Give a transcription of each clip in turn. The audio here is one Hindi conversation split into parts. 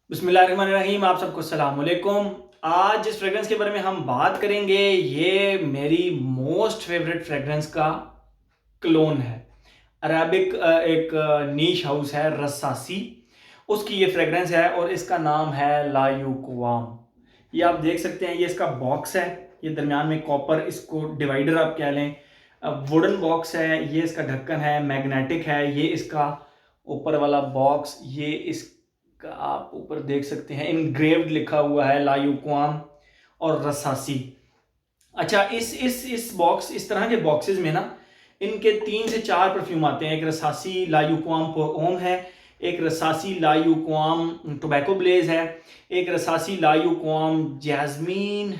बिस्मिल्लाहिर्रहमानिर्रहीम। आप सबको अस्सलाम वालेकुम। आज जिस फ्रेग्रेंस के बारे में हम बात करेंगे ये मेरी मोस्ट फेवरेट फ्रेग्रेंस का क्लोन है। अरेबिक एक नीश हाउस है रसासी, उसकी ये फ्रेग्रेंस है और इसका नाम है लायुक्वाम। ये आप देख सकते हैं, ये इसका बॉक्स है, ये दरमियान में कॉपर, इसको डिवाइडर आप कह लें, वुडन बॉक्स है। ये इसका ढक्कन है, मैग्नेटिक है। ये इसका ऊपर वाला बॉक्स, ये इसका आप ऊपर देख सकते हैं इनग्रेव्ड लिखा हुआ है लायुक्वाम और रसासी। अच्छा, इस बॉक्स, इस तरह के बॉक्सेस में ना इनके 3 से 4 परफ्यूम आते हैं। एक रसासी लायुक्वाम ओम है, एक रसासी लायुक्वाम टोबैको ब्लेज है, एक रसासी लायुक्वाम जैस्मीन,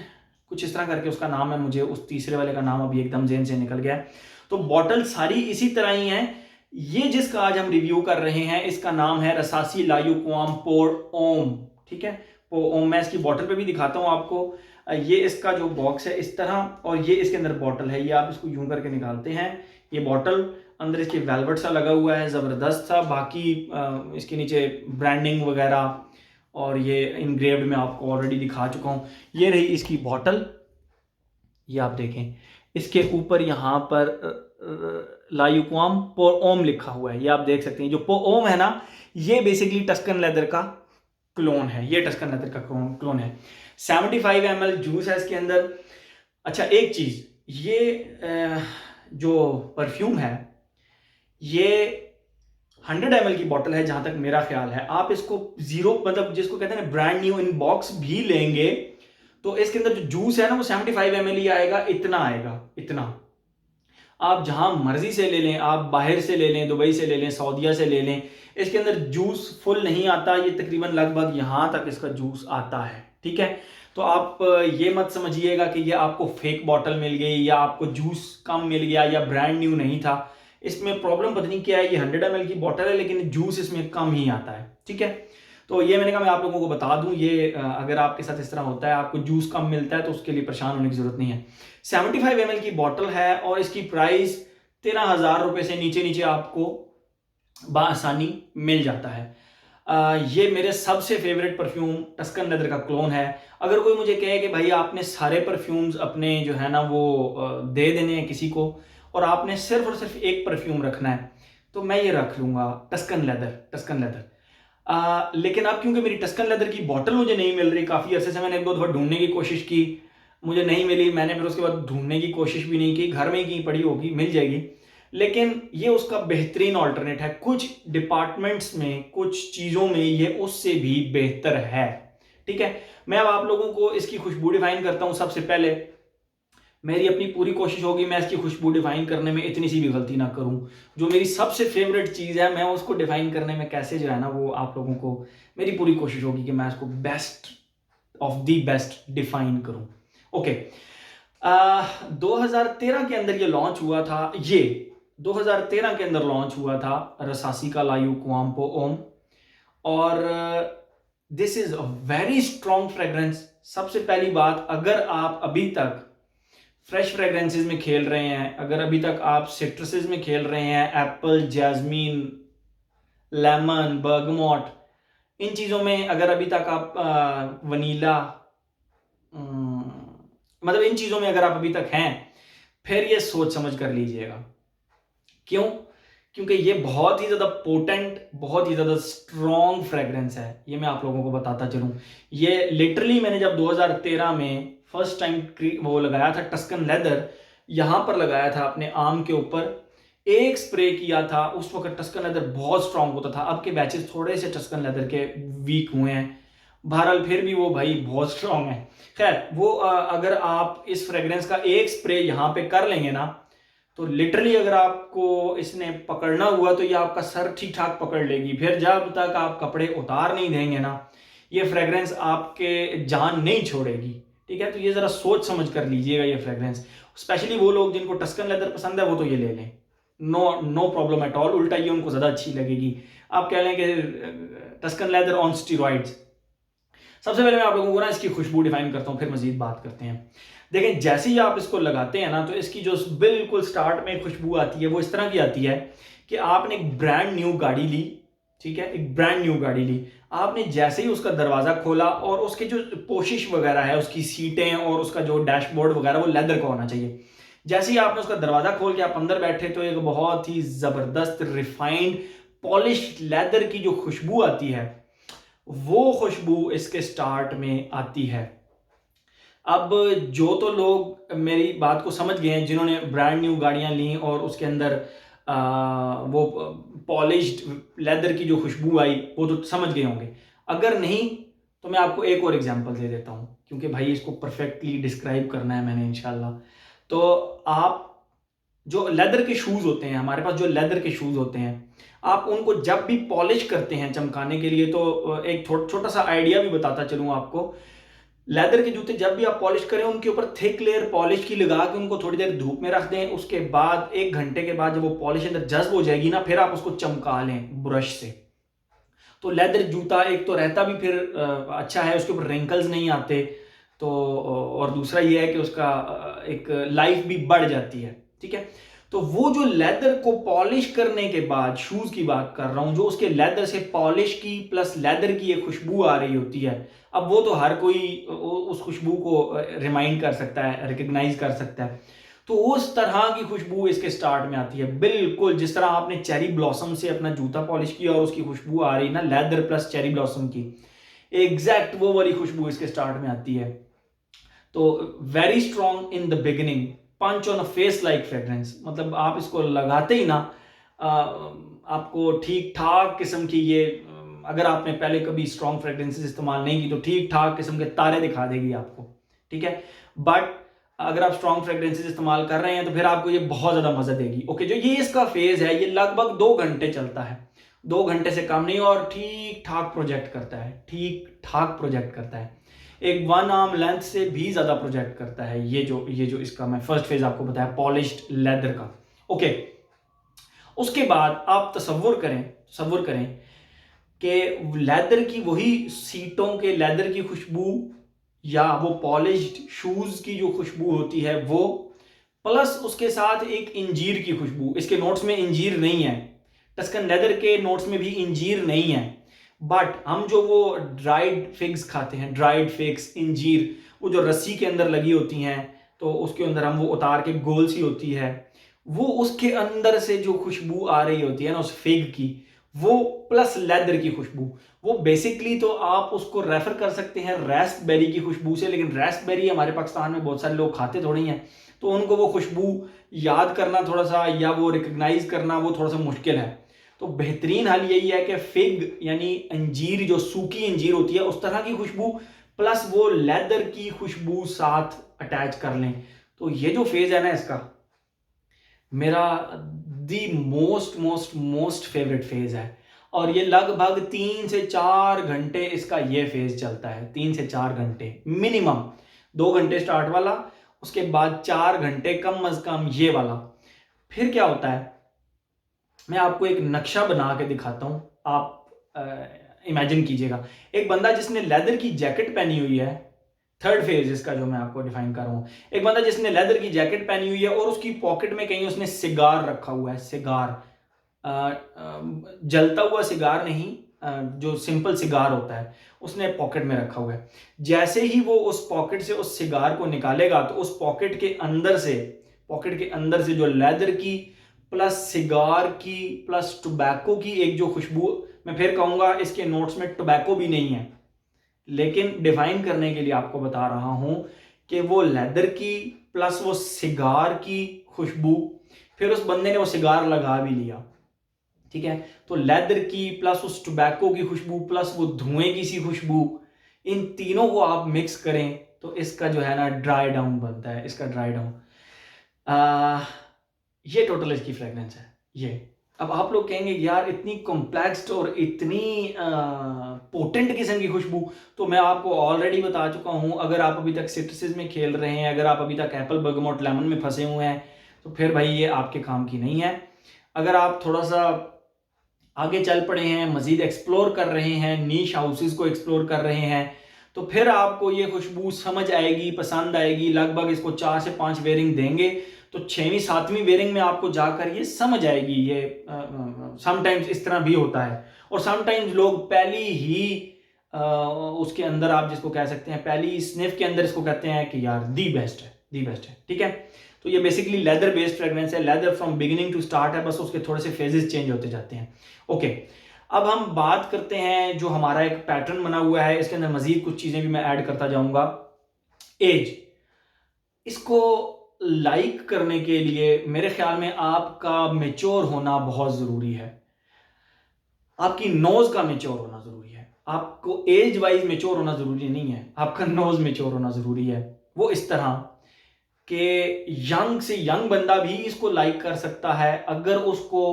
कुछ इस तरह करके उसका नाम है, मुझे उस तीसरे वाले का नाम अभी एकदम जेहन से निकल गया है। तो बॉटल सारी इसी तरह ही है। ये जिसका आज हम रिव्यू कर रहे हैं इसका नाम है रसासी लायुक्वाम पोर ओम। ठीक है, ओम मैं इसकी बॉटल पे भी दिखाता हूँ आपको। ये इसका जो बॉक्स है इस तरह, और ये इसके अंदर बॉटल है। ये आप इसको यूं करके निकालते हैं, ये बॉटल अंदर इसके वेलवेट सा लगा हुआ है, ज़बरदस्त सा। बाकी इसके नीचे ब्रांडिंग वगैरह और ये इनग्रेव्ड में आपको ऑलरेडी दिखा चुका हूँ। ये रही इसकी बॉटल, ये आप देखें, इसके ऊपर यहाँ पर लायुक्वाम पोर ओम लिखा हुआ है, ये आप देख सकते हैं। जो पोर ओम है ना, ये बेसिकली टस्कन लेदर का क्लोन है। ये टस्कन लेदर का क्लोन है। 75 ml जूस है इसके अंदर। अच्छा, एक चीज, ये जो परफ्यूम है ये 100 ml की बॉटल है जहां तक मेरा ख्याल है। आप इसको जीरो, मतलब जिसको कहते हैं ना ब्रांड न्यू इन बॉक्स भी लेंगे तो इसके अंदर जो जूस है ना वो 75 ml ही आएगा, इतना आएगा, इतना। आप जहां मर्जी से ले लें, आप बाहर से ले लें, दुबई से ले लें, सऊदीया से ले लें, इसके अंदर जूस फुल नहीं आता। ये तकरीबन लगभग यहां तक इसका जूस आता है। ठीक है, तो आप ये मत समझिएगा कि ये आपको फेक बॉटल मिल गई या आपको जूस कम मिल गया या ब्रांड न्यू नहीं था। इसमें प्रॉब्लम पता नहीं क्या है, ये 100 ml की बॉटल है लेकिन जूस इसमें कम ही आता है। ठीक है, तो ये मैंने कहा मैं आप लोगों को बता दूं। ये अगर आपके साथ इस तरह होता है, आपको जूस कम मिलता है, तो उसके लिए परेशान होने की जरूरत नहीं है। 75 ml की बॉटल है और इसकी प्राइस 13,000 रुपए से नीचे नीचे आपको बआसानी मिल जाता है। ये मेरे सबसे फेवरेट परफ्यूम टस्कन लेदर का क्लोन है। अगर कोई मुझे कहे कि भाई आपने सारे परफ्यूम्स अपने जो है ना वो दे देने हैं किसी को और आपने सिर्फ और सिर्फ एक परफ्यूम रखना है, तो मैं ये रख लूंगा, टस्कन लेदर। टस्कन लेदर लेकिन अब क्योंकि मेरी टस्कन लेदर की बॉटल मुझे नहीं मिल रही, काफ़ी अरसे से मैंने एक दो दफ़ा ढूंढने की कोशिश की, मुझे नहीं मिली। मैंने फिर उसके बाद ढूंढने की कोशिश भी नहीं की, घर में ही कहीं पड़ी होगी, मिल जाएगी। लेकिन ये उसका बेहतरीन ऑल्टरनेट है। कुछ डिपार्टमेंट्स में, कुछ चीज़ों में ये उससे भी बेहतर है। ठीक है, मैं अब आप लोगों को इसकी खुशबू डिफाइन करता हूँ। सबसे पहले मेरी अपनी पूरी कोशिश होगी मैं इसकी खुशबू डिफाइन करने में इतनी सी भी गलती ना करूं। जो मेरी सबसे फेवरेट चीज़ है मैं उसको डिफाइन करने में कैसे जो है ना वो आप लोगों को, मेरी पूरी कोशिश होगी कि मैं इसको best of the best define करूं। ओके, 2013 के अंदर ये लॉन्च हुआ था। ये 2013 के अंदर लॉन्च हुआ था रसासी का लायुक्वाम पो ओम, और this is a very strong fragrance. सबसे पहली बात, अगर आप अभी तक फ्रेश फ्रेग्रेंसेस में खेल रहे हैं, अगर अभी तक आप सिट्रसेस में खेल रहे हैं, एप्पल, जैस्मीन, लेमन, बर्गमोट, इन चीज़ों में अगर अभी तक आप वनीला, मतलब इन चीज़ों में अगर आप अभी तक हैं, फिर ये सोच समझ कर लीजिएगा। क्यों? क्योंकि ये बहुत ही ज़्यादा पोटेंट, बहुत ही ज़्यादा स्ट्रॉन्ग फ्रेग्रेंस है। ये मैं आप लोगों को बताता चलूँ, ये लिटरली मैंने जब 2013 में फर्स्ट टाइम वो लगाया था टस्कन लेदर, यहाँ पर लगाया था अपने आर्म के ऊपर, एक स्प्रे किया था। उस वक्त टस्कन लेदर बहुत स्ट्रॉन्ग होता था। अब के बैचेस थोड़े से टस्कन लेदर के वीक हुए हैं, बहरहाल फिर भी वो भाई बहुत स्ट्रॉन्ग है। खैर वो अगर आप इस फ्रेग्रेंस का एक स्प्रे यहाँ पे कर लेंगे ना, तो लिटरली अगर आपको इसने पकड़ना हुआ तो ये आपका सर ठीक ठाक पकड़ लेगी। फिर जब तक आप कपड़े उतार नहीं देंगे ना, ये फ्रेग्रेंस आपके जान नहीं छोड़ेगी। ठीक है, तो ये ज़रा सोच समझ कर लीजिएगा ये फ्रेग्रेंस। स्पेशली वो लोग जिनको टस्कन लेदर पसंद है वो तो ये ले लें, नो प्रॉब्लम एट ऑल। उल्टा ये उनको ज़्यादा अच्छी लगेगी। आप कह लें कि टस्कन लेदर ऑन स्टीरॉइड्स। सबसे पहले मैं आप लोगों को ना इसकी खुशबू डिफाइन करता हूँ, फिर मजीद बात करते हैं। देखें, जैसे ही आप इसको लगाते हैं ना, तो इसकी जो बिल्कुल स्टार्ट में खुशबू आती है वो इस तरह की आती है कि आपने एक ब्रांड न्यू गाड़ी ली। ठीक है, एक ब्रांड न्यू गाड़ी ली, आपने जैसे ही उसका दरवाज़ा खोला और उसके जो पोशिश वगैरह है, उसकी सीटें और उसका जो डैशबोर्ड वगैरह वो लेदर का होना चाहिए। जैसे ही आपने उसका दरवाज़ा खोल के आप अंदर बैठे तो एक बहुत ही ज़बरदस्त रिफाइंड पॉलिश लेदर की जो खुशबू आती है, वो खुशबू इसके स्टार्ट में आती है। अब जो तो लोग मेरी बात को समझ गए हैं, जिन्होंने ब्रांड न्यू गाड़ियां ली और उसके अंदर वो पॉलिश्ड लेदर की जो खुशबू आई, वो तो समझ गए होंगे। अगर नहीं तो मैं आपको एक और एग्जांपल दे देता हूँ, क्योंकि भाई इसको परफेक्टली डिस्क्राइब करना है मैंने इंशाल्लाह। तो आप जो लेदर के शूज़ होते हैं, हमारे पास जो लेदर के शूज़ होते हैं, आप उनको जब भी पॉलिश करते हैं चमकाने के लिए, तो एक छोटा सा आइडिया भी बताता चलूँ आपको। लेदर के जूते जब भी आप पॉलिश करें, उनके ऊपर थिक लेयर पॉलिश की लगा के उनको थोड़ी देर धूप में रख दें। उसके बाद 1 घंटे के बाद जब वो पॉलिश अंदर जज्ब हो जाएगी ना, फिर आप उसको चमका लें ब्रश से। तो लेदर जूता एक तो रहता भी फिर अच्छा है, उसके ऊपर रिंकल्स नहीं आते। तो और दूसरा ये है कि उसका एक लाइफ भी बढ़ जाती है। ठीक है, तो वो जो लेदर को पॉलिश करने के बाद, शूज की बात कर रहा हूं, जो उसके लेदर से पॉलिश की प्लस लेदर की एक खुशबू आ रही होती है, अब वो तो हर कोई उस खुशबू को रिमाइंड कर सकता है, रिकग्नाइज कर सकता है। तो उस तरह की खुशबू इसके स्टार्ट में आती है, बिल्कुल जिस तरह आपने चेरी ब्लॉसम से अपना जूता पॉलिश किया और उसकी खुशबू आ रही ना, लेदर प्लस चेरी ब्लॉसम की, एग्जैक्ट वो वाली खुशबू इसके स्टार्ट में आती है। तो very strong in the beginning, punch on a face like fragrance, मतलब आप इसको लगाते ही ना आपको ठीक ठाक किस्म की ये, अगर आपने पहले कभी स्ट्रॉन्ग फ्रेग्रेंसेस इस्तेमाल नहीं की तो ठीक ठाक किस्म के तारे दिखा देगी आपको। ठीक है, बट अगर आप स्ट्रॉन्ग फ्रेग्रेंसेस इस्तेमाल कर रहे हैं तो फिर आपको ये बहुत ज़्यादा मज़ा देगी। ओके, जो ये इसका फेज है, ये लगभग 2 घंटे चलता है, 2 घंटे से कम नहीं, और ठीक ठाक प्रोजेक्ट करता है, ठीक ठाक प्रोजेक्ट करता है, एक 1 आर्म लेंथ से भी ज़्यादा प्रोजेक्ट करता है ये जो इसका मैं फर्स्ट फेज आपको बताया पॉलिश्ड लेदर का। ओके, उसके बाद आप तसव्वुर करें कि लेदर की वही सीटों के लेदर की खुशबू या वो पॉलिश्ड शूज की जो खुशबू होती है वो, प्लस उसके साथ एक इंजीर की खुशबू। इसके नोट्स में इंजीर नहीं है, टस्कन लेदर के नोट्स में भी इंजीर नहीं है, बट हम जो वो ड्राइड फिग्स खाते हैं, ड्राइड फिग्स, इंजीर, वो जो रस्सी के अंदर लगी होती हैं, तो उसके अंदर हम वो उतार के गोल सी होती है, वो उसके अंदर से जो खुशबू आ रही होती है ना उस फिग की, वो प्लस लेदर की खुशबू, वो बेसिकली तो आप उसको रेफर कर सकते हैं रास्पबेरी की खुशबू से, लेकिन रास्पबेरी हमारे पाकिस्तान में बहुत सारे लोग खाते थोड़ी हैं, तो उनको वो खुशबू याद करना थोड़ा सा, या वो रिकग्नाइज करना वो थोड़ा सा मुश्किल है। तो बेहतरीन हाल यही है कि फिग यानी अंजीर, जो सूखी अंजीर होती है, उस तरह की खुशबू प्लस वो लेदर की खुशबू साथ अटैच कर लें। तो ये जो फेज है ना इसका, मेरा the most most most favourite phase है, और ये लगभग 3 से 4 घंटे इसका ये फेज चलता है, 3 से 4 घंटे मिनिमम। 2 घंटे स्टार्ट वाला, उसके बाद 4 घंटे कम अज कम ये वाला। फिर क्या होता है, मैं आपको एक नक्शा बना के दिखाता हूं, आप इमेजिन कीजिएगा। एक बंदा जिसने लेदर की जैकेट पहनी हुई है, थर्ड फेज इसका जो मैं आपको डिफाइन कर रहा हूं, एक बंदा जिसने लेदर की जैकेट पहनी हुई है और उसकी पॉकेट में कहीं उसने सिगार रखा हुआ है, सिगार, जलता हुआ सिगार नहीं, जो सिंपल सिगार होता है, उसने पॉकेट में रखा हुआ है। जैसे ही वो उस पॉकेट से उस सिगार को निकालेगा तो उस पॉकेट के अंदर से जो लेदर की प्लस सिगार की प्लस टोबैको की एक जो खुशबू, मैं फिर कहूंगा इसके नोट्स में टोबैको भी नहीं है, लेकिन डिफाइन करने के लिए आपको बता रहा हूं कि वो लेदर की प्लस वो सिगार की खुशबू, फिर उस बंदे ने वो सिगार लगा भी लिया। ठीक है, तो लेदर की प्लस उस टोबैको की खुशबू प्लस वो धुएं की सी खुशबू, इन तीनों को आप मिक्स करें तो इसका जो है ना ड्राई डाउन बनता है, इसका ड्राई डाउन। ये टोटल इसकी फ्रेग्रेंस है ये। अब आप लोग कहेंगे यार इतनी कॉम्प्लेक्स और इतनी पोटेंट किस्म की खुशबू, तो मैं आपको ऑलरेडी बता चुका हूं, अगर आप अभी तक सिट्रसेस में खेल रहे हैं, अगर आप अभी तक एप्पल, बर्गमोट, लेमन में फंसे हुए हैं, तो फिर भाई ये आपके काम की नहीं है। अगर आप थोड़ा सा आगे चल पड़े हैं, मजीद एक्सप्लोर कर रहे हैं, नीश हाउसेस को एक्सप्लोर कर रहे हैं, तो फिर आपको ये खुशबू समझ आएगी, पसंद आएगी। लगभग इसको 4 से 5 वेयरिंग देंगे तो 6वीं 7वीं वेयरिंग में आपको जाकर ये समझ आएगी। ये समटाइम्स इस तरह भी होता है, और समटाइम्स लोग पहली ही उसके अंदर, आप जिसको कह सकते हैं पहली स्निफ के अंदर, इसको कहते हैं कि यार दी बेस्ट है, दी बेस्ट है। ठीक है, तो ये बेसिकली लेदर बेस्ड फ्रेग्रेंस है। Leather from beginning to start है, बस उसके थोड़े से फेजेस चेंज होते जाते हैं। ओके, अब हम बात करते हैं जो हमारा एक पैटर्न बना हुआ है, इसके अंदर मजीद कुछ चीजें भी मैं ऐड करता जाऊंगा। एज, इसको लाइक करने के लिए मेरे ख्याल में आपका मेच्योर होना बहुत जरूरी है, आपकी नोज का मेच्योर होना जरूरी है। आपको एज वाइज मेच्योर होना जरूरी नहीं है, आपका नोज मेच्योर होना जरूरी है। वो इस तरह कि यंग से यंग बंदा भी इसको लाइक कर सकता है अगर उसको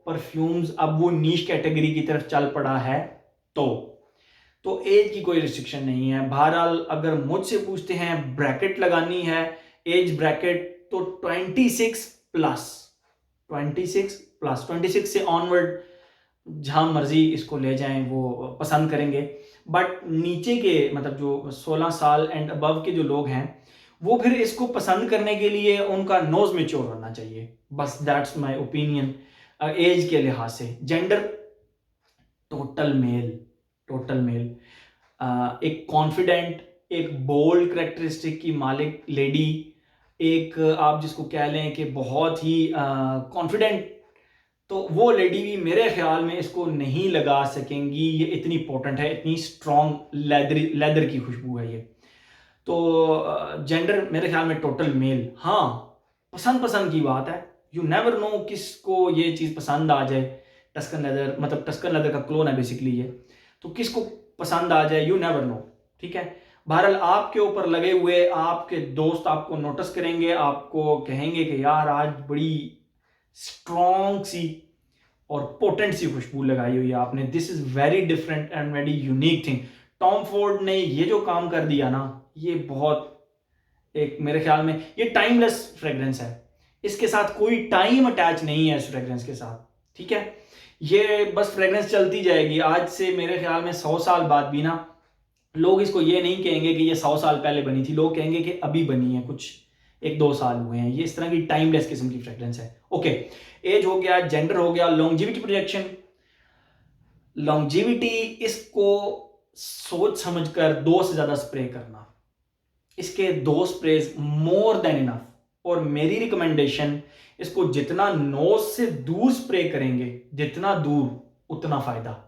परफ्यूम्स, अब वो नीश कैटेगरी की तरफ चल पड़ा है तो एज की कोई रिस्ट्रिक्शन नहीं है। बहरहाल अगर मुझसे पूछते हैं ब्रैकेट लगानी है, एज ब्रैकेट, तो 26 प्लस, 26 से ऑनवर्ड जहां मर्जी इसको ले जाएं वो पसंद करेंगे। बट नीचे के मतलब जो 16 साल एंड अबव के जो लोग हैं वो फिर इसको पसंद करने के लिए उनका नोज मेच्योर होना चाहिए। बस दैट्स माय ओपिनियन एज के लिहाज से। Gender, total male, total male. एक कॉन्फिडेंट, एक बोल्ड करेक्टरिस्टिक की मालिक लेडी, एक आप जिसको कह लें कि बहुत ही कॉन्फिडेंट, तो वो लेडी भी मेरे ख्याल में इसको नहीं लगा सकेंगी। ये इतनी पोटेंट है, इतनी स्ट्रॉन्ग लेदर की खुशबू है ये। तो जेंडर मेरे ख्याल में टोटल मेल। हाँ, पसंद पसंद की बात है, यू नेवर नो किसको ये चीज़ पसंद आ जाए। टस्कन लेदर, मतलब टस्कन लेदर का क्लोन है बेसिकली ये, तो किसको पसंद आ जाए, यू नेवर नो। ठीक है, बहरहाल आपके ऊपर लगे हुए आपके दोस्त आपको नोटिस करेंगे, आपको कहेंगे कि यार आज बड़ी स्ट्रॉन्ग सी और पोटेंट सी खुशबू लगाई हुई है आपने, this is very different and very unique thing. Tom Ford ने ये जो काम कर दिया ना, ये बहुत एक मेरे ख्याल में ये टाइमलेस फ्रेग्रेंस है। इसके साथ कोई टाइम अटैच नहीं है इस फ्रेग्रेंस के साथ। ठीक है, ये बस फ्रेग्रेंस चलती जाएगी। आज से मेरे ख्याल में 100 साल बाद भी ना लोग इसको ये नहीं कहेंगे कि ये 100 साल पहले बनी थी, लोग कहेंगे कि अभी बनी है, कुछ 1-2 साल हुए हैं। ये इस तरह की टाइमलेस किस्म की फ्रेग्रेंस है। ओके, एज हो गया, जेंडर हो गया, लॉन्जिविटी प्रोजेक्शन। लॉन्जिविटी, इसको सोच समझकर 2 से ज्यादा स्प्रे करना, इसके 2 स्प्रेज मोर देन इनफ। और मेरी रिकमेंडेशन, इसको जितना नोज से दूर स्प्रे करेंगे, जितना दूर उतना फायदा।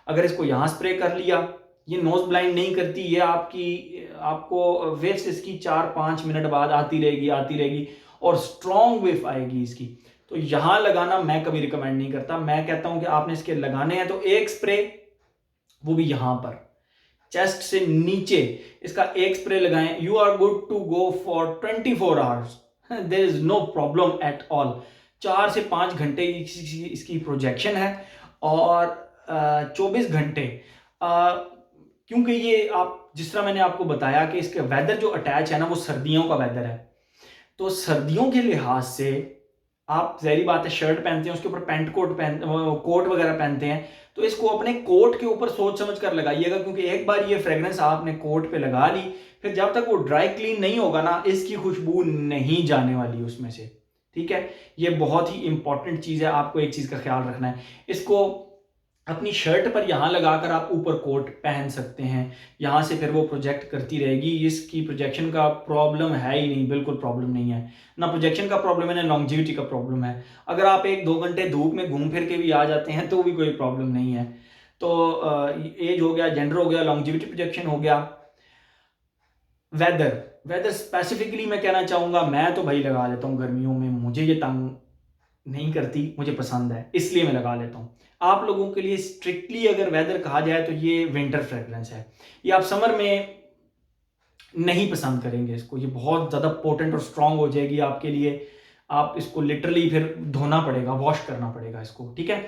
अगर इसको यहां स्प्रे कर लिया, ये नोज ब्लाइंड नहीं करती, ये आपको वेव्स इसकी 4-5 मिनट बाद आती रहेगी और स्ट्रॉन्ग वेव आएगी इसकी। तो यहां लगाना मैं कभी रिकमेंड नहीं करता। मैं कहता हूं कि आपने इसके लगाने हैं तो एक स्प्रे, वो भी यहां पर चेस्ट से नीचे इसका एक स्प्रे लगाएं, you are good to go for 24 hours, there is no problem at all. 4 से 5 घंटे इसकी प्रोजेक्शन है और 24 घंटे, क्योंकि ये आप जिस तरह मैंने आपको बताया कि इसके वेदर जो अटैच है ना वो सर्दियों का वेदर है, तो सर्दियों के लिहाज से आप जहरी बात है शर्ट पहनते हैं उसके ऊपर पैंट कोट वगैरह पहनते हैं, तो इसको अपने कोट के ऊपर सोच समझ कर लगाइएगा, क्योंकि एक बार ये फ्रेग्रेंस आपने कोट पे लगा ली, फिर जब तक वो ड्राई क्लीन नहीं होगा ना, इसकी खुशबू नहीं जाने वाली उसमें से। ठीक है, ये बहुत ही इंपॉर्टेंट चीज है, आपको एक चीज का ख्याल रखना है। इसको अपनी शर्ट पर यहां लगाकर आप ऊपर कोट पहन सकते हैं, यहां से फिर वो प्रोजेक्ट करती रहेगी। इसकी प्रोजेक्शन का प्रॉब्लम है ही नहीं, बिल्कुल प्रॉब्लम नहीं है, ना प्रोजेक्शन का प्रॉब्लम है ना लॉन्जिविटी का प्रॉब्लम है। अगर आप 1-2 घंटे धूप में घूम फिर के भी आ जाते हैं तो भी कोई प्रॉब्लम नहीं है। तो एज हो गया, जेंडर हो गया, लॉन्जिविटी प्रोजेक्शन हो गया। वेदर स्पेसिफिकली मैं कहना चाहूंगा, मैं तो भाई लगा लेता हूँ गर्मियों में, मुझे ये तंग नहीं करती, मुझे पसंद है इसलिए मैं लगा लेता हूँ। आप लोगों के लिए स्ट्रिक्टली अगर वेदर कहा जाए तो ये विंटर फ्रेग्रेंस है, ये आप समर में नहीं पसंद करेंगे इसको, ये बहुत ज़्यादा पोटेंट और स्ट्रांग हो जाएगी आपके लिए। आप इसको लिटरली फिर धोना पड़ेगा, वॉश करना पड़ेगा इसको। ठीक है,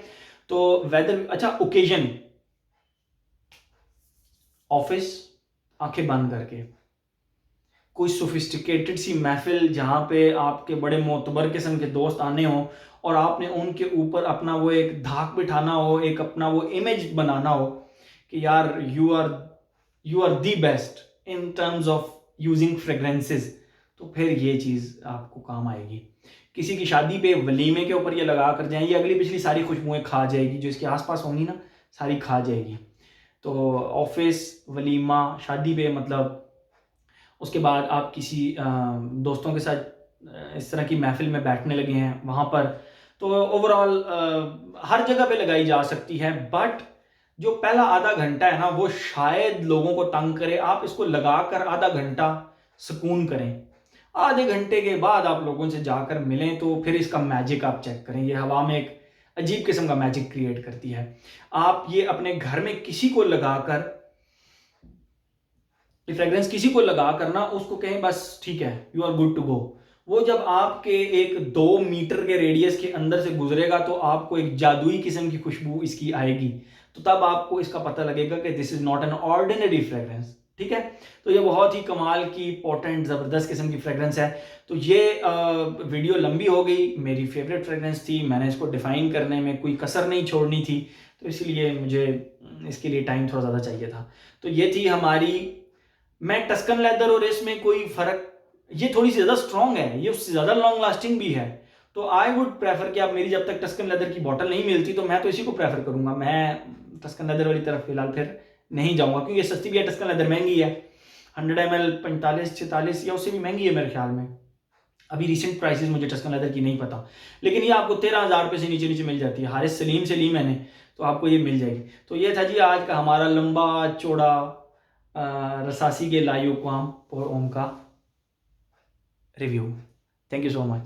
तो वेदर। अच्छा, ओकेजन, ऑफिस, आंखें बंद करके कोई सोफिस्टिकेटेड सी महफिल जहां पे आपके बड़े मोतबर किस्म के दोस्त आने हो और आपने उनके ऊपर अपना वो एक धाक बिठाना हो, एक अपना वो इमेज बनाना हो कि यार you are the best in terms of using fragrances, तो फिर ये चीज़ आपको काम आएगी। किसी की शादी पे वलीमे के ऊपर ये लगा कर जाएं, ये अगली पिछली सारी खुशबुएं खा जाएगी जो इसके आसपास होंगी ना, सारी खा जाएगी। तो ऑफिस, वलीमा, शादी पे मतलब, उसके बाद आप किसी दोस्तों के साथ इस तरह की महफिल में बैठने लगे हैं वहाँ पर, तो ओवरऑल हर जगह पे लगाई जा सकती है। बट जो पहला आधा घंटा है ना, वो शायद लोगों को तंग करे। आप इसको लगाकर आधा घंटा सुकून करें, आधे घंटे के बाद आप लोगों से जाकर मिलें, तो फिर इसका मैजिक आप चेक करें। ये हवा में एक अजीब किस्म का मैजिक क्रिएट करती है। आप ये अपने घर में किसी को लगाकर, ये फ्रेग्रेंस किसी को लगा करना, उसको कहें बस ठीक है, you are good to go. वो जब आपके एक 2 मीटर के रेडियस के अंदर से गुजरेगा तो आपको एक जादुई किस्म की खुशबू इसकी आएगी। तो तब आपको इसका पता लगेगा कि this is not an ordinary fragrance. ठीक है, तो ये बहुत ही कमाल की, पोटेंट, ज़बरदस्त किस्म की फ्रेग्रेंस है। तो ये वीडियो लंबी हो गई, मेरी फेवरेट फ्रेग्रेंस थी, मैंने इसको डिफाइन करने में कोई कसर नहीं छोड़नी थी, तो इसलिए मुझे इसके लिए टाइम थोड़ा ज़्यादा चाहिए था। तो ये थी हमारी, मैं टस्कन लेदर और इसमें कोई फ़र्क, ये थोड़ी सी ज़्यादा स्ट्रॉन्ग है, ये उससे ज़्यादा लॉन्ग लास्टिंग भी है। तो आई वुड प्रेफर कि आप, मेरी जब तक टस्कन लेदर की बॉटल नहीं मिलती तो मैं तो इसी को प्रेफर करूँगा। मैं टस्कन लेदर वाली तरफ फिलहाल फिर नहीं जाऊँगा, क्योंकि ये सस्ती भी है, टस्कन लेदर महंगी है। 100 ml 45-46 या उससे भी महंगी है मेरे ख्याल में। अभी रिसेंट प्राइसेस मुझे टस्कन लेदर की नहीं पता, लेकिन ये आपको 13,000 रुपये से नीचे नीचे मिल जाती है। हारिस सलीम से ली मैंने, तो आपको ये मिल जाएगी। तो ये था जी आज का हमारा लंबा चौड़ा रसासी के लायुक्वाम और ओम का review. Thank you so much.